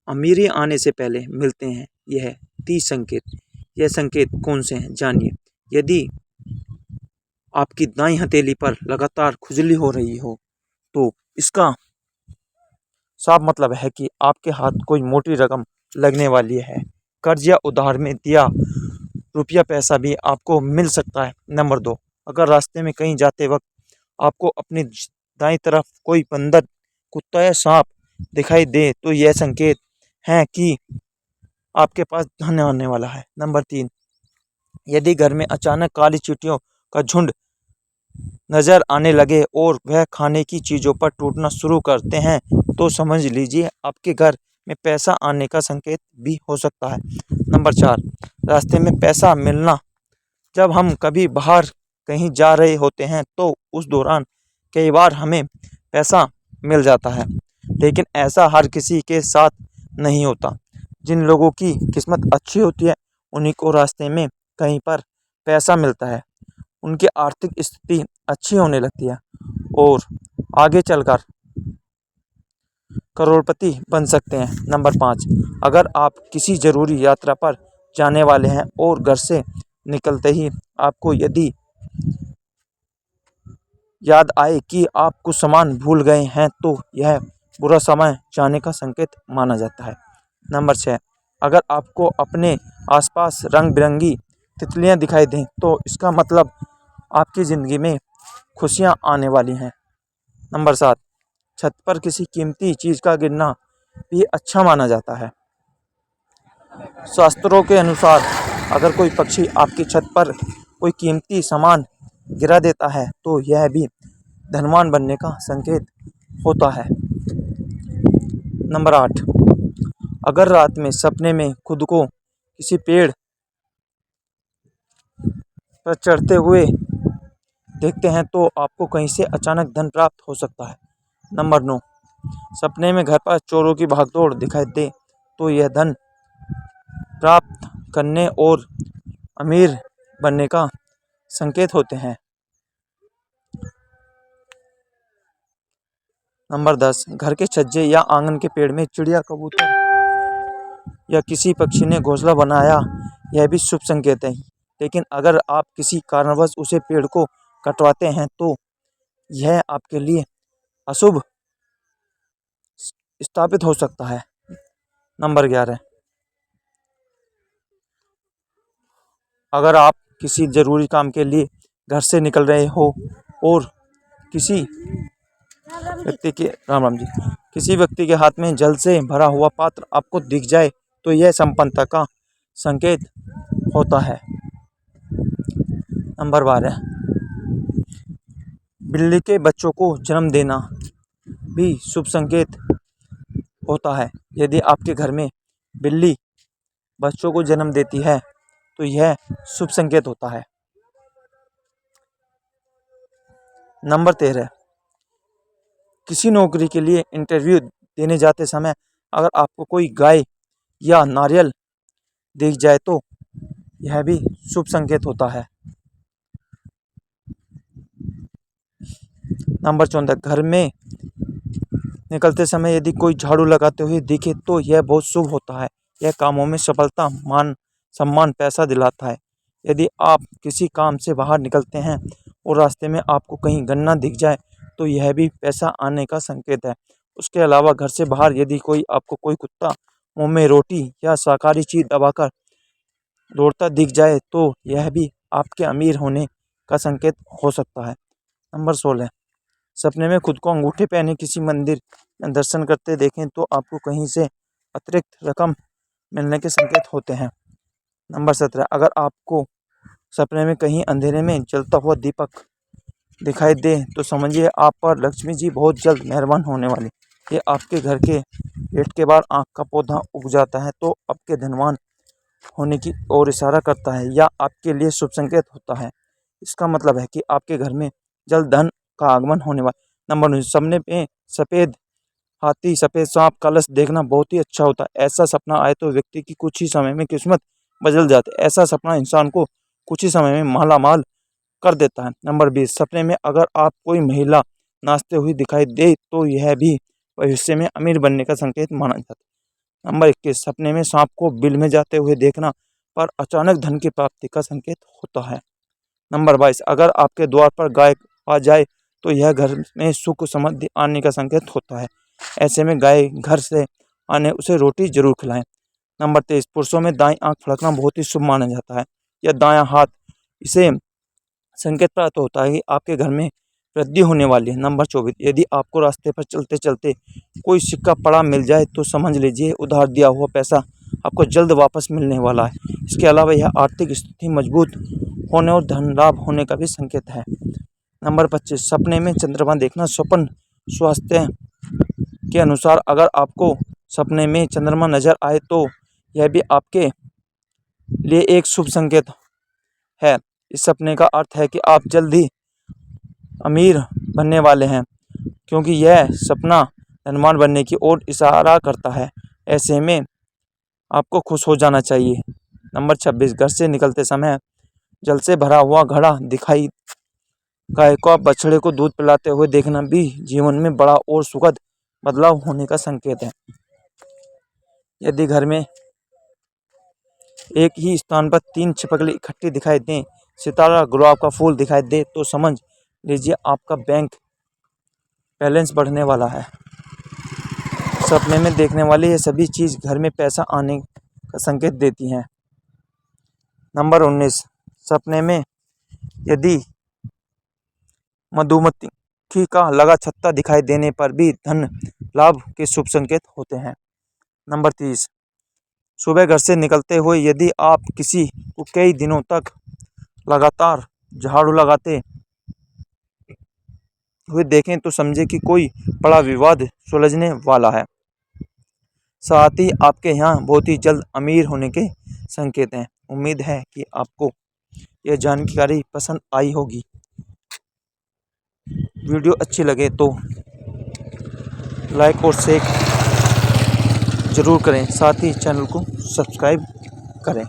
अमीरी आने से पहले मिलते हैं यह 30 संकेत। यह संकेत कौन से हैं जानिए। यदि आपकी दाईं हथेली पर लगातार खुजली हो रही हो तो इसका साफ मतलब है कि आपके हाथ कोई मोटी रकम लगने वाली है। कर्ज या उधार में दिया रुपया पैसा भी आपको मिल सकता है। नंबर 2, अगर रास्ते में कहीं जाते वक्त आपको अपनी दाईं तरफ कोई बंदर, कुत्ता या सांप दिखाई दे तो यह संकेत है कि आपके पास धन आने वाला है। नंबर 3, यदि घर में अचानक काली चींटियों का झुंड नजर आने लगे और वह खाने की चीजों पर टूटना शुरू करते हैं तो समझ लीजिए आपके घर में पैसा आने का संकेत भी हो सकता है। नंबर 4, रास्ते में पैसा मिलना। जब हम कभी बाहर कहीं जा रहे होते हैं तो उस दौरान कई बार हमें पैसा मिल जाता है, लेकिन ऐसा हर किसी के साथ नहीं होता। जिन लोगों की किस्मत अच्छी होती है उन्हीं को रास्ते में कहीं पर पैसा मिलता है, उनकी आर्थिक स्थिति अच्छी होने लगती है और आगे चलकर करोड़पति बन सकते हैं। नंबर 5, अगर आप किसी ज़रूरी यात्रा पर जाने वाले हैं और घर से निकलते ही आपको यदि याद आए कि आप कुछ सामान भूल गए हैं तो यह बुरा समय जाने का संकेत माना जाता है। नंबर 6, अगर आपको अपने आसपास रंग बिरंगी तितलियां दिखाई दें तो इसका मतलब आपकी ज़िंदगी में खुशियां आने वाली हैं। नंबर 7, छत पर किसी कीमती चीज़ का गिरना भी अच्छा माना जाता है। शास्त्रों के अनुसार अगर कोई पक्षी आपकी छत पर कोई कीमती सामान गिरा देता है तो यह भी धनवान बनने का संकेत होता है। नंबर 8, अगर रात में सपने में खुद को किसी पेड़ पर चढ़ते हुए देखते हैं तो आपको कहीं से अचानक धन प्राप्त हो सकता है। नंबर 9, सपने में घर पर चोरों की भागदौड़ दिखाई दे तो यह धन प्राप्त करने और अमीर बनने का संकेत होते हैं। नंबर 10, घर के छज्जे या आंगन के पेड़ में चिड़िया, कबूतर या किसी पक्षी ने घोंसला बनाया, यह भी शुभ संकेत है। लेकिन अगर आप किसी कारणवश उसे पेड़ को कटवाते हैं तो यह आपके लिए अशुभ स्थापित हो सकता है। नंबर 11, अगर आप किसी ज़रूरी काम के लिए घर से निकल रहे हो और किसी व्यक्ति के राम राम जी किसी व्यक्ति के हाथ में जल से भरा हुआ पात्र आपको दिख जाए तो यह संपन्नता का संकेत होता है। नंबर 12, बिल्ली के बच्चों को जन्म देना भी शुभ संकेत होता है। यदि आपके घर में बिल्ली बच्चों को जन्म देती है तो यह शुभ संकेत होता है। नंबर 13, किसी नौकरी के लिए इंटरव्यू देने जाते समय अगर आपको कोई गाय या नारियल दिख जाए तो यह भी शुभ संकेत होता है। नंबर 14, घर में निकलते समय यदि कोई झाड़ू लगाते हुए दिखे तो यह बहुत शुभ होता है। यह कामों में सफलता, मान सम्मान, पैसा दिलाता है। यदि आप किसी काम से बाहर निकलते हैं और रास्ते में आपको कहीं गन्ना दिख जाए तो यह भी पैसा आने का संकेत है। उसके अलावा घर से बाहर यदि आपको कोई कुत्ता मुंह में रोटी या शाकाहारी चीज़ दबाकर दौड़ता दिख जाए तो यह भी आपके अमीर होने का संकेत हो सकता है। नंबर 16, सपने में खुद को अंगूठे पहने किसी मंदिर में दर्शन करते देखें तो आपको कहीं से अतिरिक्त रकम मिलने के संकेत होते हैं। नंबर 17, अगर आपको सपने में कहीं अंधेरे में जलता हुआ दीपक दिखाई दे तो समझिए आप पर लक्ष्मी जी बहुत जल्द मेहरबान होने वाली। ये आपके घर के गेट के बाहर आँख का पौधा उग जाता है तो आपके धनवान होने की ओर इशारा करता है या आपके लिए शुभ संकेत होता है। इसका मतलब है कि आपके घर में जल्द धन का आगमन होने वाला। नंबर 9, सपने में सफ़ेद हाथी, सफ़ेद सांप, कलश देखना बहुत ही अच्छा होता है। ऐसा सपना आए तो व्यक्ति की कुछ ही समय में किस्मत बदल जाती है। ऐसा सपना इंसान को कुछ ही समय में माला माल कर देता है। नंबर 20, सपने में अगर आप कोई महिला नाचते हुए दिखाई दे तो यह भी भविष्य में अमीर बनने का संकेत माना जाता है। नंबर 21, सपने में सांप को बिल में जाते हुए देखना पर अचानक धन की प्राप्ति का संकेत होता है। नंबर 22, अगर आपके द्वार पर गाय आ जाए तो यह घर में सुख समृद्धि आने का संकेत होता है। ऐसे में गाय घर से आने उसे रोटी जरूर खिलाएं। नंबर 23, पुरुषों में दाईं आंख फड़कना बहुत ही शुभ माना जाता है। या दायां हाथ, इसे संकेत प्राप्त होता है कि आपके घर में वृद्धि होने वाली है। नंबर 24, यदि आपको रास्ते पर चलते चलते कोई सिक्का पड़ा मिल जाए तो समझ लीजिए उधार दिया हुआ पैसा आपको जल्द वापस मिलने वाला है। इसके अलावा यह आर्थिक स्थिति मजबूत होने और धन लाभ होने का भी संकेत है। नंबर 25, सपने में चंद्रमा देखना स्वप्न स्वास्थ्य के अनुसार अगर आपको सपने में चंद्रमा नजर आए तो यह भी आपके लिए एक शुभ संकेत है। इस सपने का अर्थ है कि आप जल्द ही अमीर बनने वाले हैं, क्योंकि यह सपना धनवान बनने की ओर इशारा करता है। ऐसे में आपको खुश हो जाना चाहिए। नंबर 26, घर से निकलते समय जल से भरा हुआ घड़ा दिखाई गाय को बछड़े को दूध पिलाते हुए देखना भी जीवन में बड़ा और सुखद बदलाव होने का संकेत है। यदि घर में एक ही स्थान पर 3 छिपकली इकट्ठी दिखाई दें, सितारा, गुलाब का फूल दिखाई दे तो समझ लीजिए आपका बैंक बैलेंस बढ़ने वाला है। सपने में देखने वाली ये सभी चीज घर में पैसा आने का संकेत देती हैं। नंबर 19, सपने में यदि मधुमक्खी का लगा छत्ता दिखाई देने पर भी धन लाभ के शुभ संकेत होते हैं। नंबर 30, सुबह घर से निकलते हुए यदि आप किसी को कई दिनों तक लगातार झाड़ू लगाते हुए देखें तो समझे कि कोई बड़ा विवाद सुलझने वाला है। साथ ही आपके यहाँ बहुत ही जल्द अमीर होने के संकेत हैं। उम्मीद है कि आपको यह जानकारी पसंद आई होगी। वीडियो अच्छी लगे तो लाइक और शेयर जरूर करें, साथ ही चैनल को सब्सक्राइब करें।